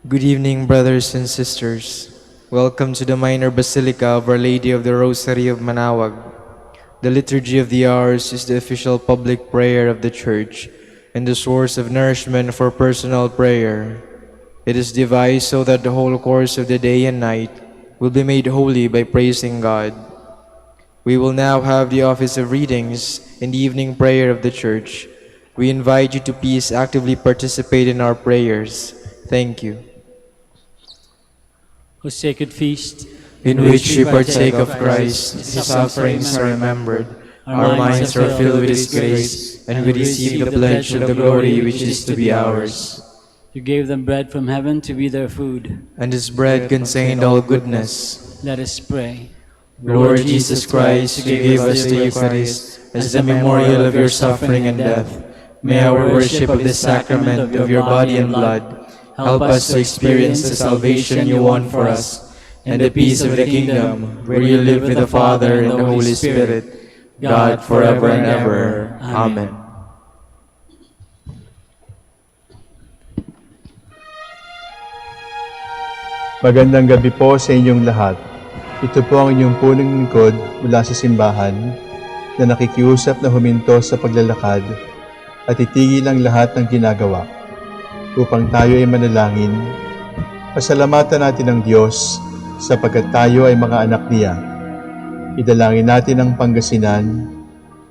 Good evening, brothers and sisters. Welcome to the Minor Basilica of Our Lady of the Rosary of Manaoag. The Liturgy of the Hours is the official public prayer of the Church and the source of nourishment for personal prayer. It is devised so that the whole course of the day and night will be made holy by praising God. We will now have the office of readings in the evening prayer of the Church. We invite you to please actively participate in our prayers. Thank you. Whose sacred feast, in which we partake of Christ, His sufferings are remembered, our minds are filled with His grace, and we receive the pledge of the glory which is to be ours. You gave them bread from heaven to be their food, And this bread contained all goodness. let us pray. Lord Jesus Christ, you gave us the Eucharist as the memorial of your suffering and death. May our worship of this sacrament of your body and blood help us to experience the salvation you won for us and the peace of the kingdom where you live with the Father and the Holy Spirit, God forever and ever. Amen. Magandang gabi po sa inyong lahat. Ito po ang inyong punong lingkod mula sa simbahan na nakikiusap na huminto sa paglalakad at itigil ang lahat ng ginagawa upang tayo ay manalangin. Pasalamatan natin ang Diyos sapagkat tayo ay mga anak niya. Idalangin natin ang Pangasinan,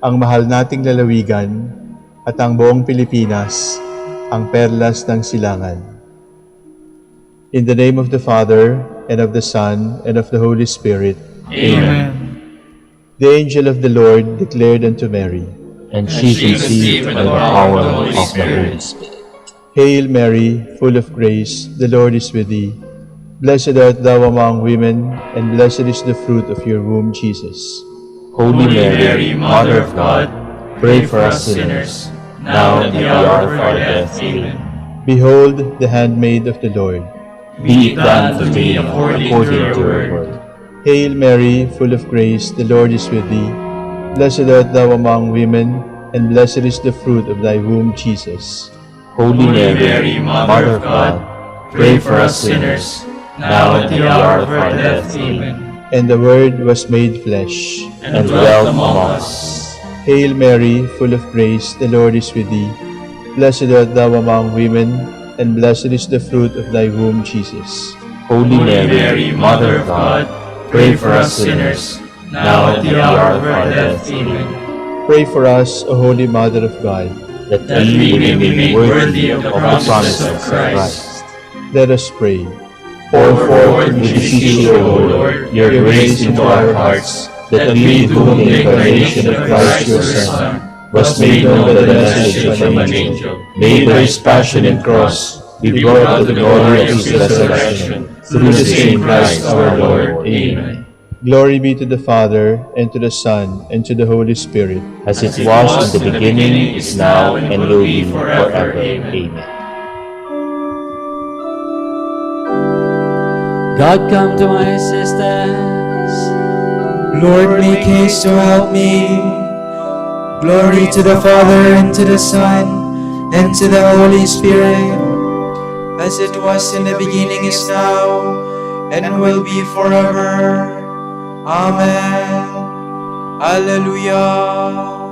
ang mahal nating lalawigan, at ang buong Pilipinas, ang perlas ng silangan. In the name of the Father, and of the Son, and of the Holy Spirit. Amen. The angel of the Lord declared unto Mary, And she conceived by the power of the Holy Spirit. Hail Mary, full of grace, the Lord is with thee. Blessed art thou among women, and blessed is the fruit of your womb, Jesus. Holy Mary, Mother of God, pray for us sinners, now and at the hour of our death. Amen. Behold, the handmaid of the Lord. Be it done to me according to your word. Hail Mary, full of grace, the Lord is with thee. Blessed art thou among women, and blessed is the fruit of thy womb, Jesus. Holy Mary, Mother of God, pray for us sinners, now and at the hour of our death. Amen. And the Word was made flesh, And dwelt among us. Hail Mary, full of grace, the Lord is with thee. Blessed art thou among women, and blessed is the fruit of thy womb, Jesus. Holy Mary, Mother of God, pray for us sinners, now and at the hour of our death. Amen. Pray for us, O Holy Mother of God, That we may be made worthy of the promises of Christ. let us pray. Pour forth, we beseech you, O Lord, your grace into our hearts, that we, to whom the incarnation of Christ your Son was made known by the message from an angel, may by his passion and cross be brought to the glory of his resurrection, through the same Christ our Lord. Amen. Glory be to the Father, and to the Son, and to the Holy Spirit, As it was in the beginning, is now, and will be forever. Amen. God, come to my assistance. Lord, make haste to help me. Glory to the Father, and to the Son, and to the Holy Spirit, as it was in the beginning, is now, and will be forever. Amen. Alleluia.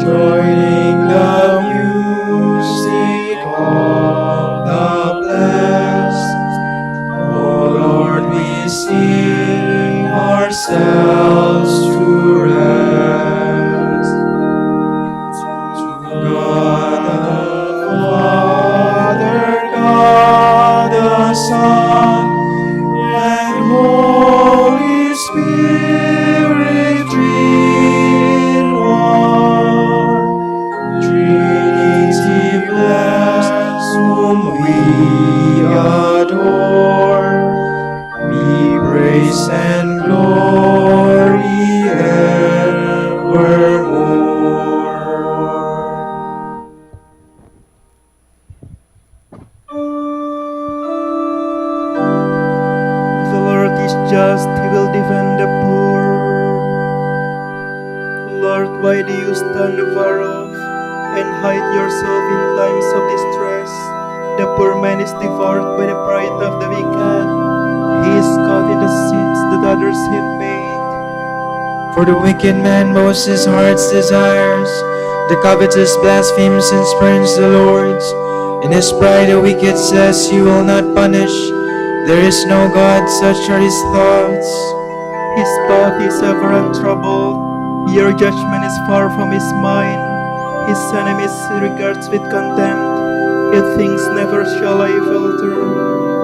Joining the music hall. we adore. Be praise and glory evermore. The Lord is just, He will defend the poor. Lord, why do you stand afar off and hide yourself in times of distress? The poor man is devoured by the pride of the wicked. He is caught in the sins that others have made. For the wicked man boasts his heart's desires. The covetous blasphemes and spurns the Lord's. In his pride the wicked says, "You will not punish." There is no God, such are his thoughts. His path is ever untroubled. Your judgment is far from his mind. His enemies he regards with contempt. He thinks, never shall I falter.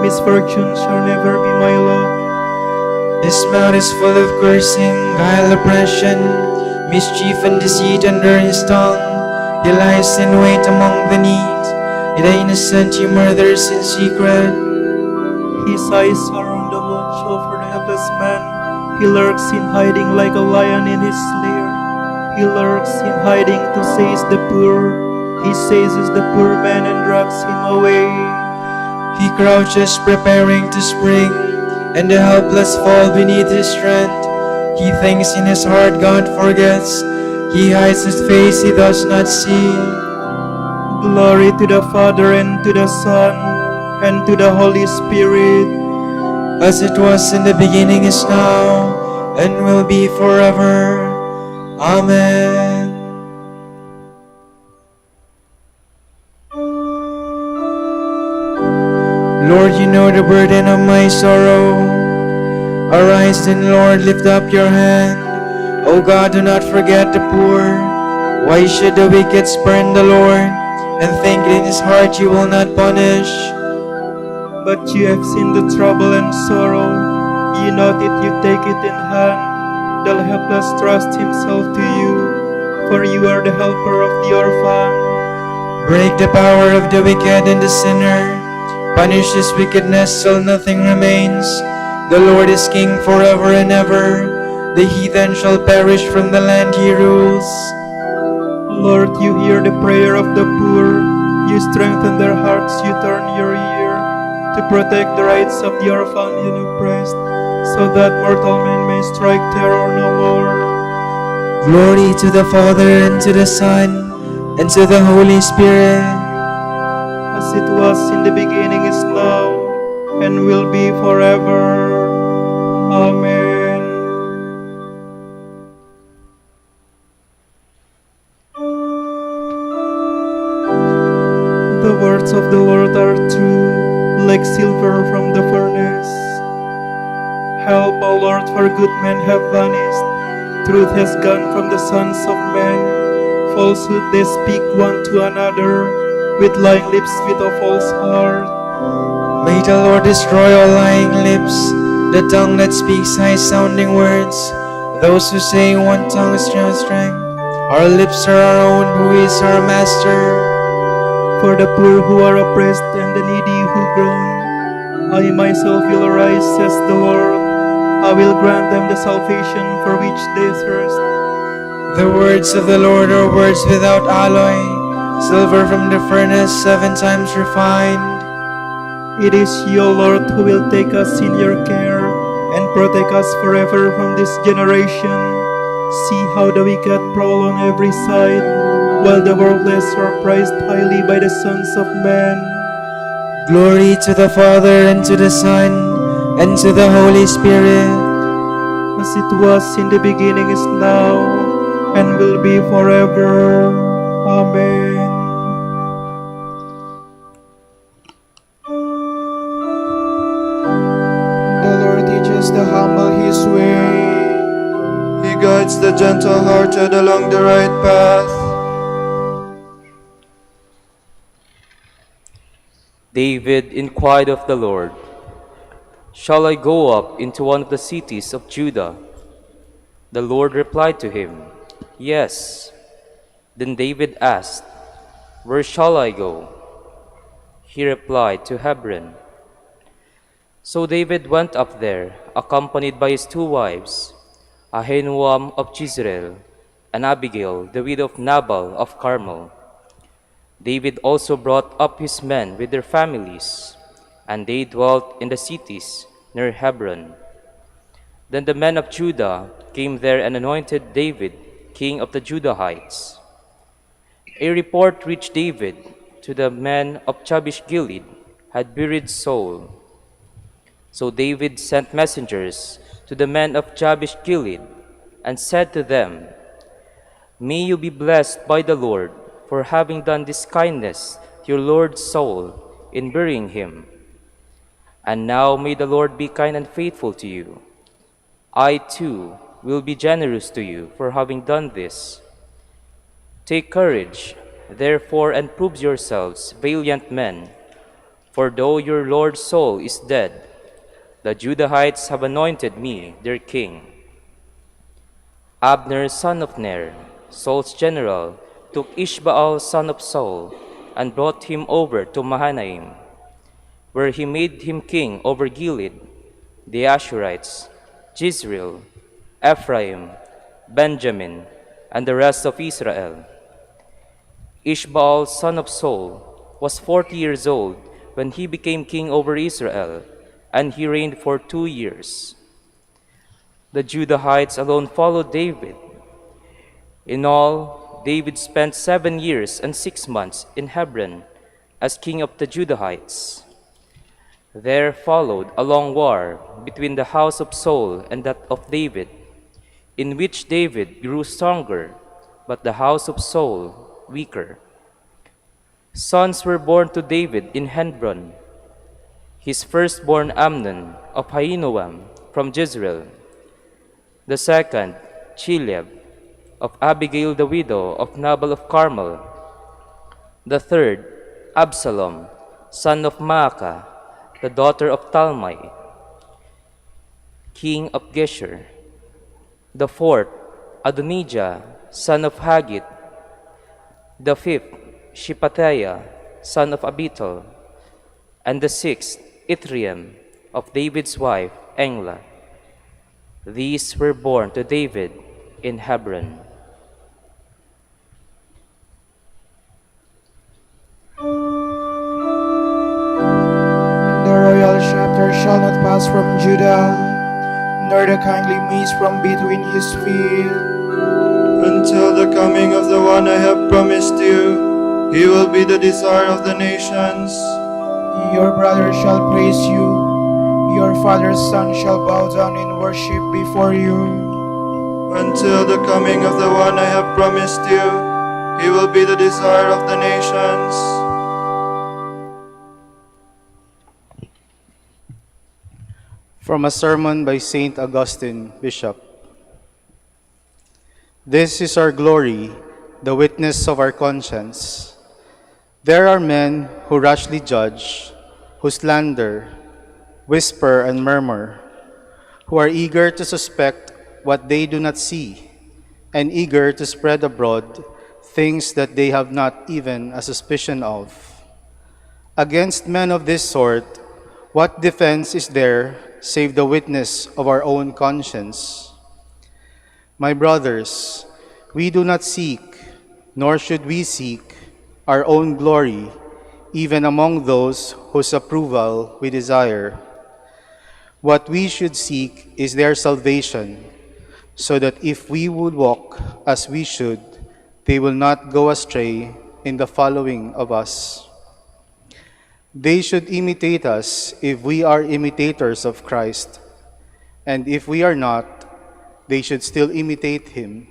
Misfortune shall never be my lot. His mouth is full of cursing, guile, oppression, mischief and deceit under his tongue. He lies in wait among the neat. The innocent he murders in secret. His eyes are on the watch over the helpless man. He lurks in hiding like a lion in his lair. He lurks in hiding to seize the poor. He seizes the poor man and drags him away. He crouches preparing to spring, and the helpless fall beneath his strength. He thinks in his heart God forgets. He hides his face, he does not see. Glory to the Father and to the Son and to the Holy Spirit. As it was in the beginning, is now, and will be forever. Amen. Lord, you know the burden of my sorrow. Arise then, Lord, lift up your hand. O God, do not forget the poor. Why should the wicked spurn the Lord, and think in his heart you will not punish? But you have seen the trouble and sorrow. You note it, you take it in hand. The helpless trust himself to you, for you are the helper of the orphan. Break the power of the wicked and the sinner. Punish his wickedness till nothing remains. The Lord is king forever and ever. The heathen shall perish from the land he rules. Lord, you hear the prayer of the poor. You strengthen their hearts, you turn your ear to protect the rights of the orphan and oppressed, so that mortal men may strike terror no more. Glory to the Father, and to the Son, and to the Holy Spirit. As it was in the beginning, is now, and will be forever. Amen. The words of the Lord are true, like silver from the furnace. Help, O Lord, for good men have vanished. Truth has gone from the sons of men. Falsehood they speak one to another, with lying lips, with a false heart. May the Lord destroy all lying lips, the tongue that speaks high-sounding words. Those who say in one tongue is strength. Our lips are our own, who is our master? For the poor who are oppressed and the needy who groan, I myself will arise, says the Lord. I will grant them the salvation for which they thirst. The words of the Lord are words without alloy, silver from the furnace 7 times refined. It is you, O Lord, who will take us in your care and protect us forever from this generation. See how the wicked prowl on every side, while the worthless are prized highly by the sons of men. Glory to the Father, and to the Son, and to the Holy Spirit. As it was in the beginning, is now, and will be forever. Amen. The Lord teaches the humble his way. He guides the gentle-hearted along the right path. David inquired of the Lord, "Shall I go up into one of the cities of Judah?" The Lord replied to him, "Yes." Then David asked, "Where shall I go?" He replied, to Hebron. So David went up there, accompanied by his 2 wives, Ahinoam of Jezreel, and Abigail, the widow of Nabal of Carmel. David also brought up his men with their families, and they dwelt in the cities near Hebron. Then the men of Judah came there and anointed David king of the Judahites. A report reached David to the men of Jabesh Gilead had buried Saul. So David sent messengers to the men of Jabesh Gilead and said to them, May you be blessed by the Lord for having done this kindness to your Lord Saul in burying him. And now may the Lord be kind and faithful to you. I too will be generous to you for having done this. Take courage, therefore, and prove yourselves valiant men, for though your Lord Saul is dead, the Judahites have anointed me their king. Abner, son of Ner, Saul's general, took Ishbaal, son of Saul, and brought him over to Mahanaim, where he made him king over Gilead, the Ashurites, Jezreel, Ephraim, Benjamin, and the rest of Israel. Ishbaal, son of Saul, was 40 years old when he became king over Israel, and he reigned for 2 years. The Judahites alone followed David. In all, David spent 7 years and 6 months in Hebron as king of the Judahites. There followed a long war between the house of Saul and that of David, in which David grew stronger, but the house of Saul weaker. Sons were born to David in Hebron. His firstborn Amnon of Ahinoam from Jezreel, the second Chileab of Abigail the widow of Nabal of Carmel, the third Absalom, son of Maacah, the daughter of Talmai, king of Geshur, the fourth Adonijah, son of Haggith, the fifth Shephatiah, son of Abital, and the sixth Ithream of David's wife Engla. These were born to David in Hebron. The royal scepter shall not pass from Judah, nor the kindly means from between his feet, until the coming of the one I have promised you. He will be the desire of the nations. Your brother shall praise you. Your father's son shall bow down in worship before you. Until the coming of the one I have promised you, he will be the desire of the nations. From a sermon by Saint Augustine, Bishop. This is our glory, the witness of our conscience. There are men who rashly judge, who slander, whisper and murmur, who are eager to suspect what they do not see, and eager to spread abroad things that they have not even a suspicion of. Against men of this sort, what defense is there save the witness of our own conscience? My brothers, we do not seek, nor should we seek, our own glory, even among those whose approval we desire. What we should seek is their salvation, so that if we would walk as we should, they will not go astray in the following of us. They should imitate us if we are imitators of Christ, and if we are not, they should still imitate him.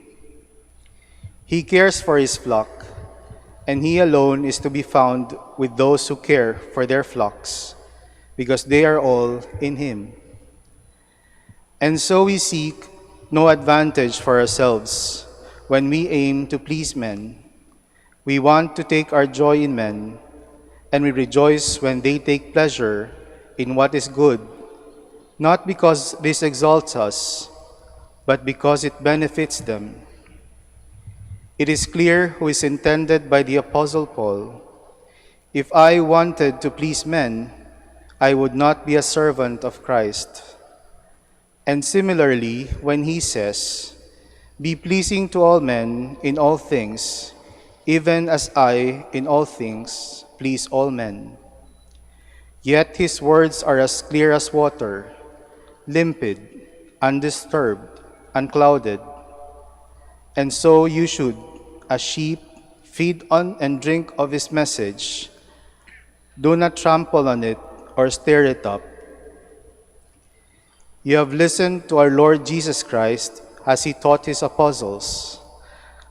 He cares for his flock, and he alone is to be found with those who care for their flocks, because they are all in him. And so we seek no advantage for ourselves when we aim to please men. We want to take our joy in men, and we rejoice when they take pleasure in what is good, not because this exalts us, but because it benefits them. It is clear who is intended by the Apostle Paul. If I wanted to please men, I would not be a servant of Christ. And similarly, when he says, "Be pleasing to all men in all things, even as I in all things please all men." Yet his words are as clear as water, limpid, undisturbed, unclouded. And so you should, as sheep, feed on and drink of his message. Do not trample on it or stir it up. You have listened to our Lord Jesus Christ as he taught his apostles.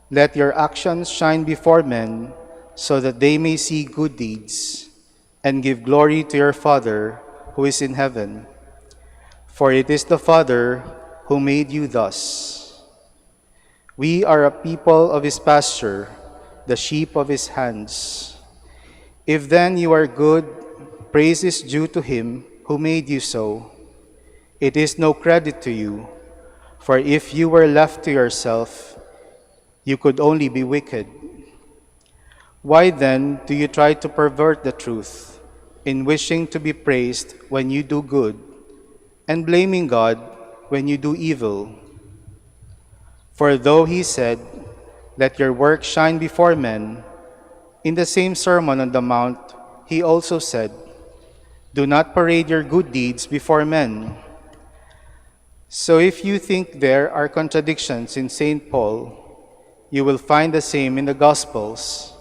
Let your actions shine before men so that they may see good deeds and give glory to your Father who is in heaven. For it is the Father who made you thus. We are a people of his pasture, the sheep of his hands. If then you are good, praise is due to him who made you so. It is no credit to you, for if you were left to yourself, you could only be wicked. Why then do you try to pervert the truth in wishing to be praised when you do good and blaming God when you do evil? For though he said, "Let your work shine before men," in the same Sermon on the Mount, he also said, "Do not parade your good deeds before men." So if you think there are contradictions in St. Paul, you will find the same in the Gospels.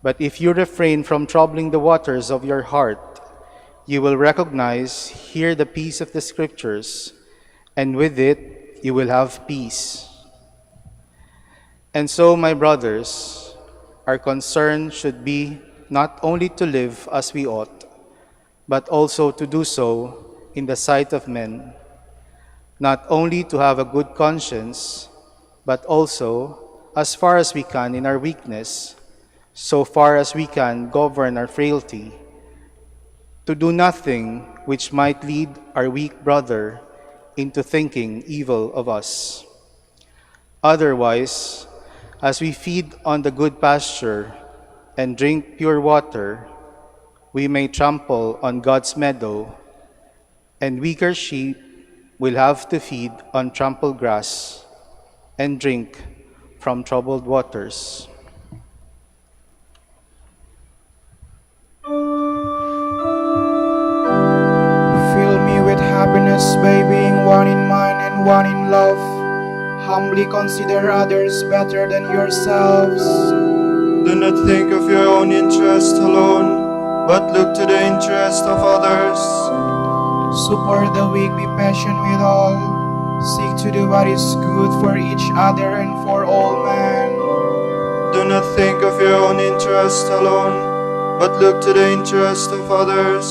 But if you refrain from troubling the waters of your heart, you will recognize here the peace of the Scriptures, and with it you will have peace. And so, my brothers, our concern should be not only to live as we ought, but also to do so in the sight of men, not only to have a good conscience, but also, as far as we can in our weakness, so far as we can govern our frailty, to do nothing which might lead our weak brother into thinking evil of us. Otherwise, as we feed on the good pasture and drink pure water, we may trample on God's meadow, and weaker sheep will have to feed on trampled grass and drink from troubled waters. Fill me with happiness by being one in mind and one in love. Humbly consider others better than yourselves. Do not think of your own interest alone, but look to the interest of others. Support the weak, be patient with all. Seek to do what is good for each other and for all men. Do not think of your own interest alone, but look to the interest of others.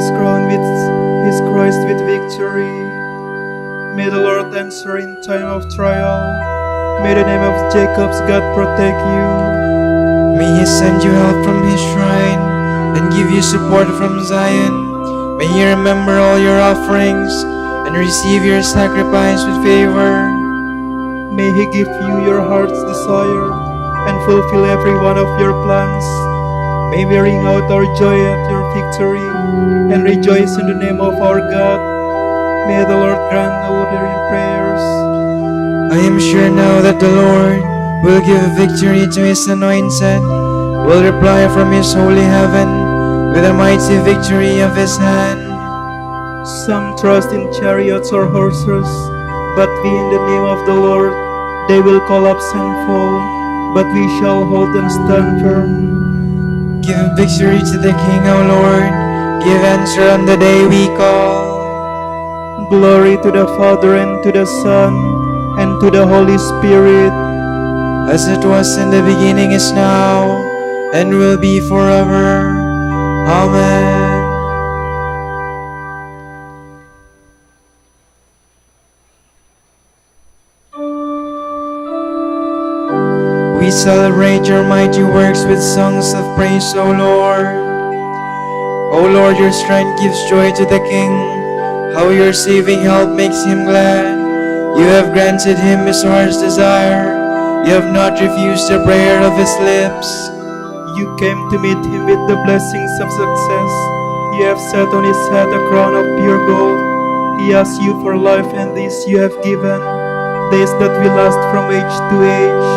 has crowned with his Christ with victory. May the Lord answer in time of trial. May the name of Jacob's God protect you. May he send you help from his shrine and give you support from Zion. May he remember all your offerings and receive your sacrifice with favor. May he give you your heart's desire and fulfill every one of your plans. May we ring out our joy at your victory and rejoice in the name of our God. May the Lord grant all your prayers. I am sure now that the Lord will give victory to his anointed, will reply from his holy heaven with a mighty victory of his hand. Some trust in chariots or horses, but we in the name of the Lord, they will collapse and fall, but we shall hold and stand firm. Give victory to the King, O Lord. Give answer on the day we call. Glory to the Father and to the Son and to the Holy Spirit, As it was in the beginning, is now, and will be forever. Amen. We celebrate your mighty works with songs of praise, O Lord. O Lord, your strength gives joy to the King. How your saving help makes him glad. You have granted him his heart's desire. You have not refused the prayer of his lips. you came to meet him with the blessings of success. You have set on his head a crown of pure gold. He asks you for life, and this you have given, days that will last from age to age.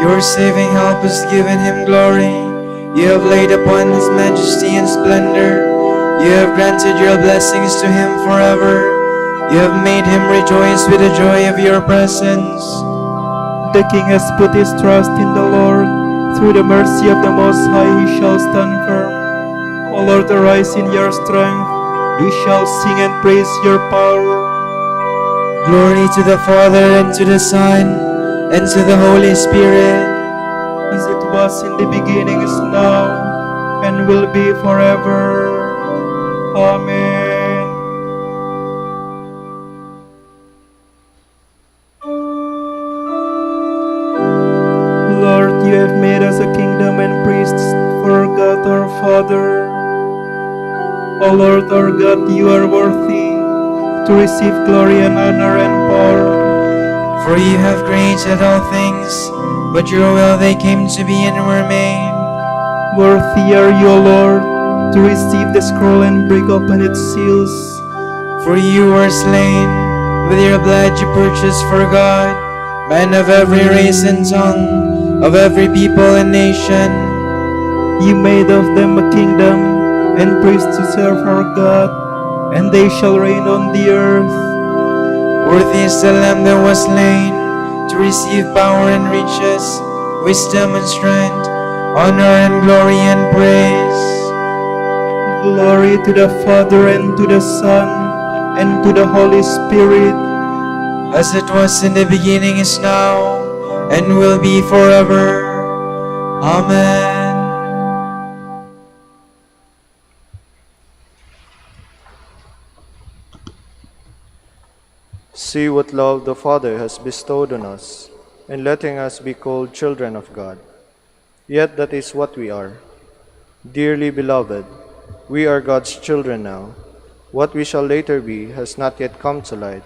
Your saving help has given him glory. You have laid upon his majesty and splendor. You have granted your blessings to him forever. You have made him rejoice with the joy of your presence. The king has put his trust in the Lord. Through the mercy of the Most High he shall stand firm. O Lord, arise in your strength. We shall sing and praise your power. Glory to the Father, and to the Son, and to the Holy Spirit. As it was in the beginning, is now, and will be forever. Amen. Lord, you have made us a kingdom and priests for God our Father. O Lord our God, you are worthy to receive glory and honor and power. For you have created all things, but your will they came to be and were made. Worthy are you, O Lord, to receive the scroll and break open its seals. For you were slain, with your blood you purchased for God, men of every race and tongue, of every people and nation. You made of them a kingdom and priests to serve our God, and they shall reign on the earth. Worthy is the Lamb that was slain, to receive power and riches, wisdom and strength, honor and glory and praise. Glory to the Father and to the Son and to the Holy Spirit, As it was in the beginning, is now, and will be forever. Amen. See what love the Father has bestowed on us, in letting us be called children of God. Yet that is what we are. Dearly beloved, we are God's children now. What we shall later be has not yet come to light.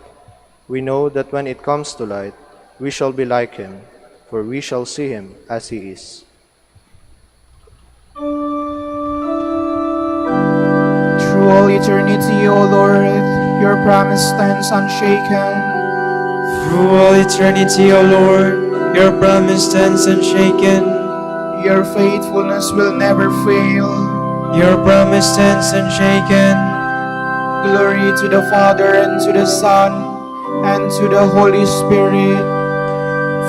We know that when it comes to light, we shall be like him, for we shall see him as he is. Through all eternity, O Lord, your promise stands unshaken. Through all eternity, O Lord, your promise stands unshaken. Your faithfulness will never fail. Your promise stands unshaken. Glory to the Father and to the Son and to the Holy Spirit.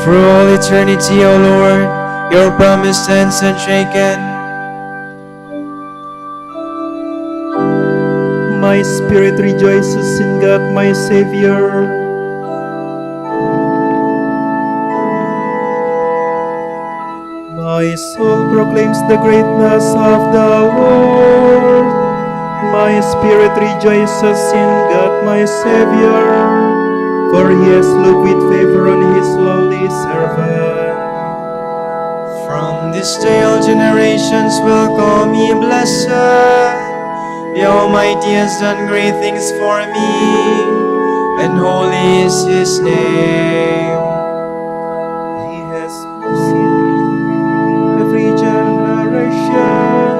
Through all eternity, O Lord, your promise stands unshaken. My spirit rejoices in God my Savior. My soul proclaims the greatness of the Lord. My spirit rejoices in God my Savior, for he has looked with favor on his lowly servant. From this day all generations will call me blessed. The Almighty has done great things for me, and holy is his name. He has mercy on every generation.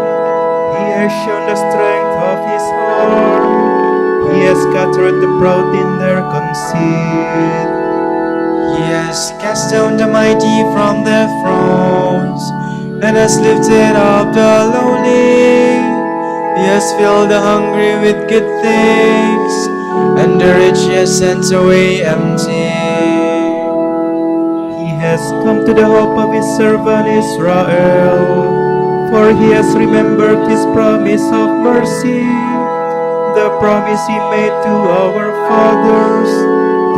He has shown the strength of his arm. He has scattered the proud in their conceit. He has cast down the mighty from their thrones, and has lifted up the lowly. He has filled the hungry with good things, and the rich he has sent away empty. He has come to the hope of his servant Israel, for he has remembered his promise of mercy, the promise he made to our fathers,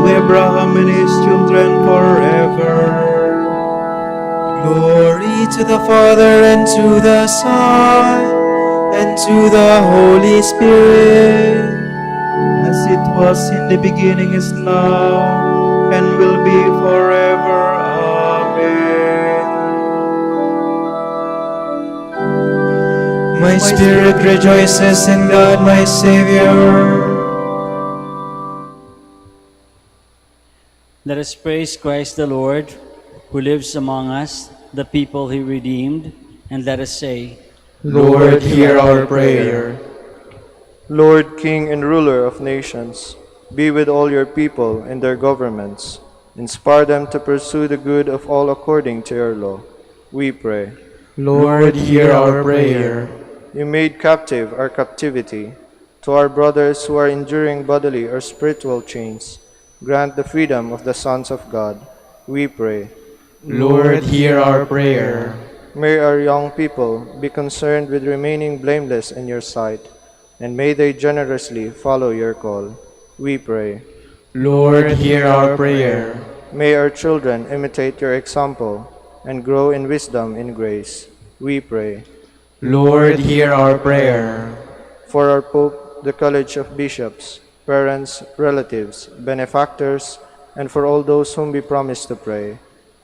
to Abraham and his children forever. Glory to the Father, and to the Son, and to the Holy Spirit, As it was in the beginning, is now, and will be forever. Amen. My spirit rejoices in God my Savior. Let us praise Christ the Lord, who lives among us, the people he redeemed, and let us say, Lord, hear our prayer. Lord, King and ruler of nations, be with all your people and their governments. Inspire them to pursue the good of all according to your law. We pray. Lord, hear our prayer. You made captive our captivity. To our brothers who are enduring bodily or spiritual chains, grant the freedom of the sons of God. We pray. Lord, hear our prayer. May our young people be concerned with remaining blameless in your sight, and may they generously follow your call. We pray. Lord, hear our prayer. May our children imitate your example and grow in wisdom and grace. We pray. Lord, hear our prayer. For our Pope, the College of Bishops, parents, relatives, benefactors, and for all those whom we promise to pray,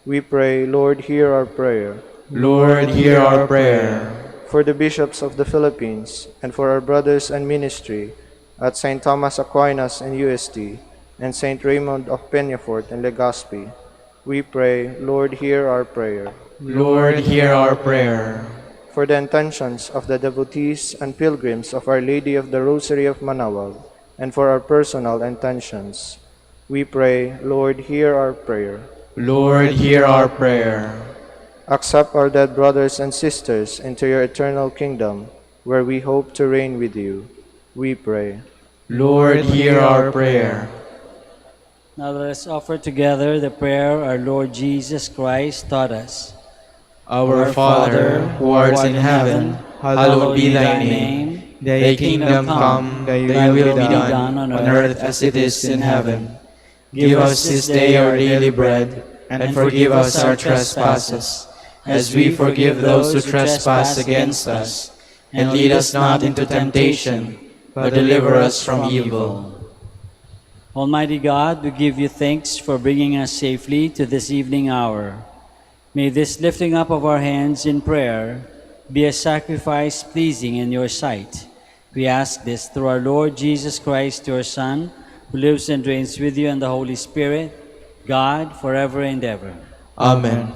we pray, Lord, hear our prayer. Lord, hear our prayer. For the bishops of the Philippines, and for our brothers and ministry at St. Thomas Aquinas and UST, and St. Raymond of Peñafort and Legazpi, we pray, Lord, hear our prayer. Lord, hear our prayer. For the intentions of the devotees and pilgrims of Our Lady of the Rosary of Manaoag, and for our personal intentions, we pray, Lord, hear our prayer. Lord, hear our prayer. Accept our dead brothers and sisters into your eternal kingdom, where we hope to reign with you. We pray. Lord, hear our prayer. now let us offer together the prayer our Lord Jesus Christ taught us. Our Father, who art in heaven, hallowed be thy name. Thy kingdom come, thy will be done, on earth as it is in heaven. Give us this day our daily bread, and forgive us our trespasses, as we forgive those who trespass against us. And lead us not into temptation, but deliver us from evil. Almighty God, we give you thanks for bringing us safely to this evening hour. May this lifting up of our hands in prayer be a sacrifice pleasing in your sight. We ask this through our Lord Jesus Christ, your Son, who lives and reigns with you in the Holy Spirit, God, forever and ever. Amen.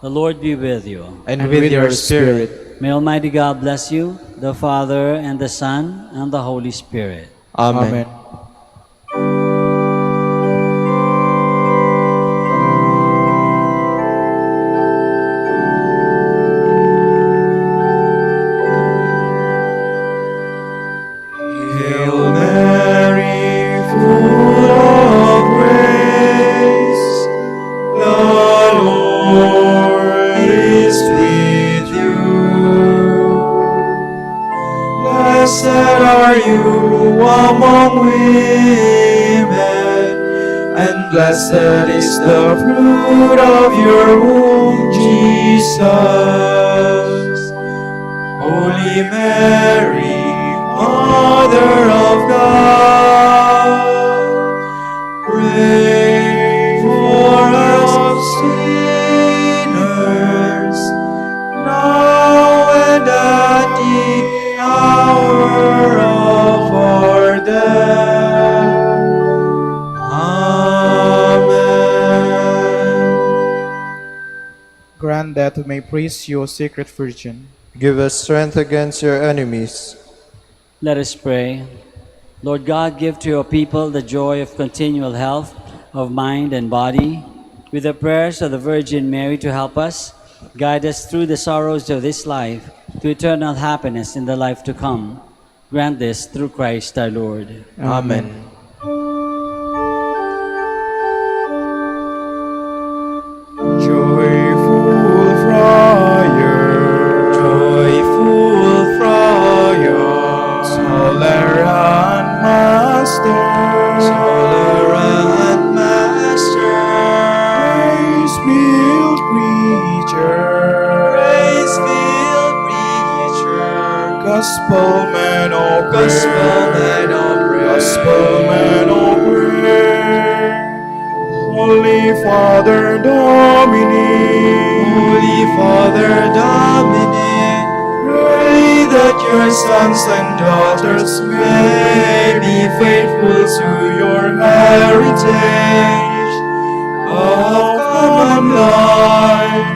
The Lord be with you. And with your spirit. May Almighty God bless you, the Father, and the Son, and the Holy Spirit. Amen. Hail Mary, full of grace, the Lord is with you. Blessed are you among women, and blessed is the fruit of your womb, Jesus. Holy Mary, Mother of God, pray for us sinners, now and at the hour of our death. Amen. Grant that we may praise you, O Sacred Virgin. Give us strength against your enemies. Let us pray. Lord God, give to your people the joy of continual health of mind and body. With the prayers of the Virgin Mary to help us, guide us through the sorrows of this life to eternal happiness in the life to come. Grant this through Christ our Lord. Amen. Joyful friar, tolerant master, praise-filled preacher, gospel-man of prayer, gospel-man of prayer. Holy Father Dominic, pray that your sons and daughters may be faithful to your heritage of common life,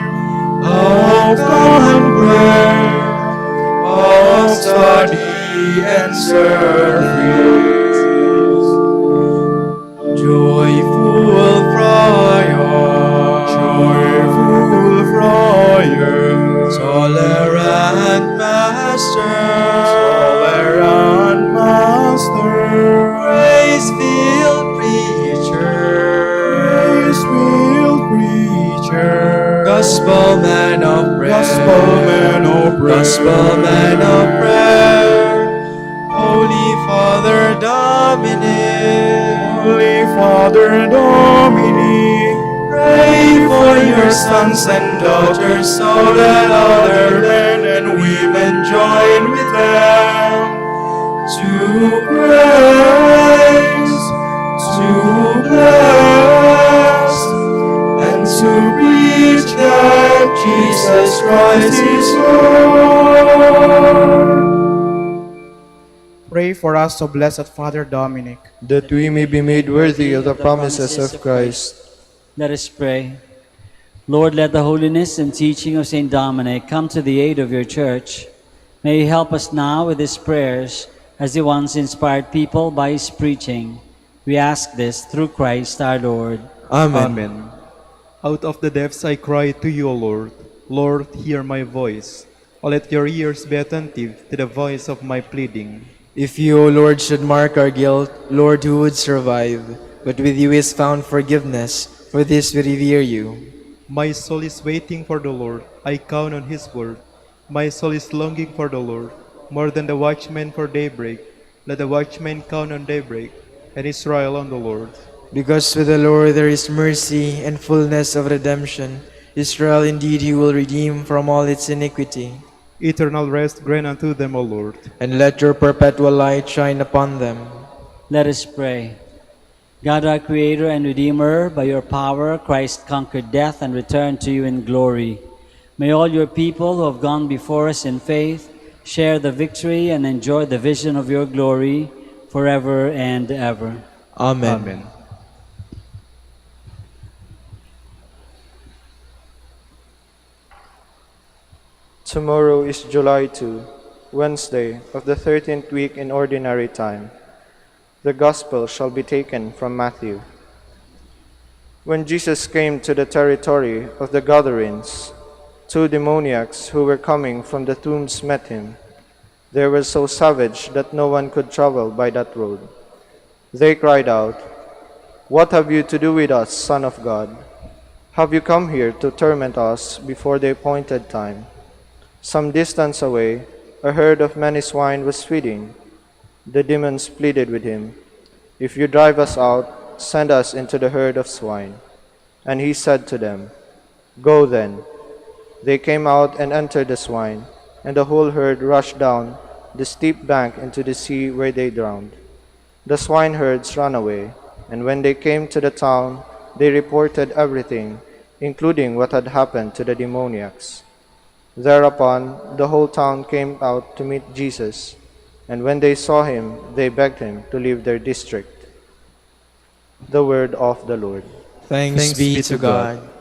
of common prayer, of study and service. Joyful friar, tolerant master, praise-filled preacher, gospel-man of prayer, Holy Father Dominic, pray for your sons and daughters, so that other men and women join with them to praise, to bless, and to preach that Jesus Christ is Lord. Pray for us, O Blessed Father Dominic, That we may be made worthy of the promises of Christ. Let us pray. Lord, let the holiness and teaching of St. Dominic come to the aid of your church. May he help us now with his prayers, as he once inspired people by his preaching. We ask this through Christ our Lord. Amen. Out of the depths I cry to you, O Lord. Lord, hear my voice. O let your ears be attentive to the voice of my pleading. If you, O Lord, should mark our guilt, Lord, who would survive? But with you is found forgiveness. For this we revere you. My soul is waiting for the Lord. I count on his word. My soul is longing for the Lord, more than the watchman for daybreak. Let the watchman count on daybreak, and Israel on the Lord. Because with the Lord there is mercy and fullness of redemption. Israel indeed he will redeem from all its iniquity. Eternal rest grant unto them, O Lord. And let your perpetual light shine upon them. Let us pray. God, our Creator and Redeemer, by your power, Christ conquered death and returned to you in glory. May all your people who have gone before us in faith share the victory and enjoy the vision of your glory forever and ever. Amen. Amen. Tomorrow is July 2, Wednesday of the 13th week in Ordinary Time. The Gospel shall be taken from Matthew. When Jesus came to the territory of the Gadarenes, 2 demoniacs who were coming from the tombs met him. They were so savage that no one could travel by that road. They cried out, "What have you to do with us, Son of God? Have you come here to torment us before the appointed time?" Some distance away, a herd of many swine was feeding. The demons pleaded with him, "If you drive us out, send us into the herd of swine." And he said to them, "Go then." They came out and entered the swine, and the whole herd rushed down the steep bank into the sea where they drowned. The swineherds ran away, and when they came to the town, they reported everything, including what had happened to the demoniacs. Thereupon, the whole town came out to meet Jesus, and when they saw him, they begged him to leave their district. The word of the Lord. Thanks be to God.